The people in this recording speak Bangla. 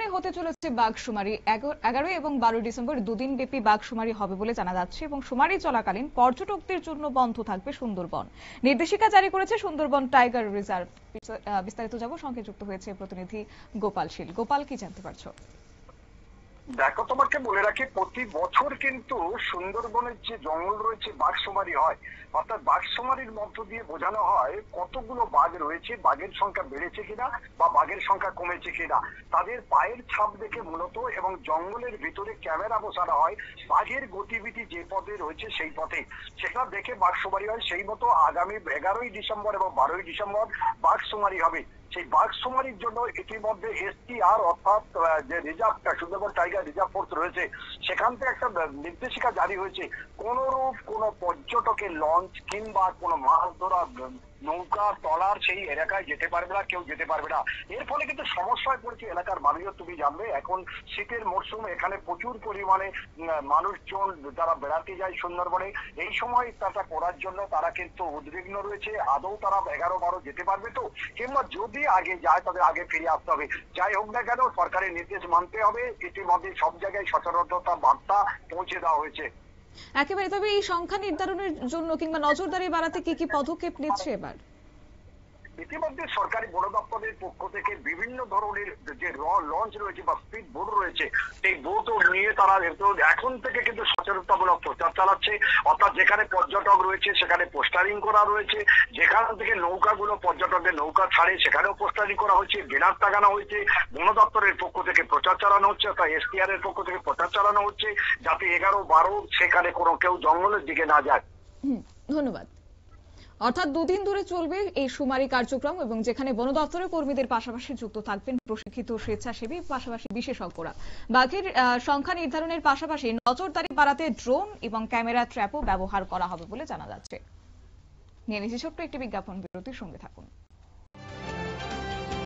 সুন্দরবনে হতে চলেছে বাঘশুমারি। 11 এবং 12 ডিসেম্বর দুদিন ব্যাপী বাঘশুমারি হবে বলে জানা যাচ্ছে এবং শুমারি চলাকালীন পর্যটকদের জন্য বন্ধ থাকবে সুন্দরবন। নির্দেশিকা জারি করেছে সুন্দরবন টাইগার রিজার্ভ। বিস্তারিত যাব, সঙ্গে যুক্ত হয়েছে প্রতিনিধি গোপাল শীল। গোপাল, কি জানতে পারছো? দেখো, তোমাকে বলে রাখি, প্রতি বছর কিন্তু সুন্দরবনের যে জঙ্গল রয়েছে বাঘশুমারি হয়। অর্থাৎ বাঘশুমারির মধ্য দিয়ে বোঝানো হয় কতগুলো বাঘ রয়েছে, বাঘের সংখ্যা বেড়েছে কিনা বা বাঘের সংখ্যা কমেছে কিনা। তাদের পায়ের ছাপ দেখে মূলত এবং জঙ্গলের ভিতরে ক্যামেরা বসানো হয় বাঘের গতিবিধি যে পথে রয়েছে সেই পথে, সেটা দেখে বাঘশুমারি হয়। সেই মতো আগামী 11ই ডিসেম্বর এবং 12ই ডিসেম্বর বাঘশুমারি হবে। সেই বাঘশুমারির জন্য ইতিমধ্যে এসটিআর অর্থাৎ যে reserve Sundarban tiger reserve force রয়েছে সেখান থেকে একটা নির্দেশিকা জারি হয়েছে। কোনরূপ কোনো পর্যটকের লঞ্চ কিংবা কোনো মাছ ধরা নৌকা ট্রলার সেই এলাকায় যেতে পারবে না, কেউ যেতে পারবে না। এর ফলে কিন্তু সমস্যায় পড়েছে এলাকার মানুষজন। তুমি জানবে এখন শীতের মরশুম, এখানে প্রচুর পরিমাণে মানুষজন যারা বেড়াতে যায় সুন্দরবনে, এই সময় তাটা করার জন্য তারা কিন্তু উদ্বিগ্ন রয়েছে। আদৌ তারা 11-12 যেতে পারবে তো, কিংবা যদি আগে যায় তাদের আগে ফিরে আসতে হবে। যাই হোক না কেন, সরকারের নির্দেশ মানতে হবে। ইতিমধ্যে সব জায়গায় সচেতনতা বার্তা পৌঁছে দেওয়া হয়েছে। একেবারে। তবে এই সংখ্যা নির্ধারণের জন্য কিংবা নজরদারি বাড়াতে কি কি পদক্ষেপ নিচ্ছে এবার? ইতিমধ্যে সরকারি বন দপ্তরের পক্ষ থেকে বিভিন্ন ধরনের যে লঞ্চ রয়েছে বা স্পিড বোট রয়েছে, সেই বোট নিয়ে তারা এখন থেকে কিন্তু সচেতনতামূলক প্রচার চালাচ্ছে। অর্থাৎ যেখানে পর্যটক রয়েছে সেখানে পোস্টারিং করা রয়েছে, যেখান থেকে নৌকাগুলো পর্যটকদের নৌকা ছাড়ে সেখানেও পোস্টারিং করা হচ্ছে, ব্যানার টাঙানো হয়েছে। বন দপ্তরের পক্ষ থেকে প্রচার চালানো হচ্ছে, অর্থাৎ এসটিআর এর পক্ষ থেকে প্রচার চালানো হচ্ছে যাতে 11-12 সেখানে কোনো কেউ জঙ্গলের দিকে না যায়। ধন্যবাদ। অর্থাৎ দুদিন ধরে চলবে এই শুমারি কার্যক্রম এবং যেখানে বন দপ্তরের কর্মীদের পাশাপাশি যুক্ত থাকবেন প্রশিক্ষিত স্বেচ্ছাসেবী, পাশাপাশি বিশেষজ্ঞরা। বাঘের সংখ্যা নির্ধারণের পাশাপাশি নজরদারি বাড়াতে ড্রোন এবং ক্যামেরা ট্র্যাপও ব্যবহার করা হবে বলে জানা যাচ্ছে। নিয়ে নিচ্ছি ছোট্ট একটি বিজ্ঞাপন বিরতির, সঙ্গে থাকুন।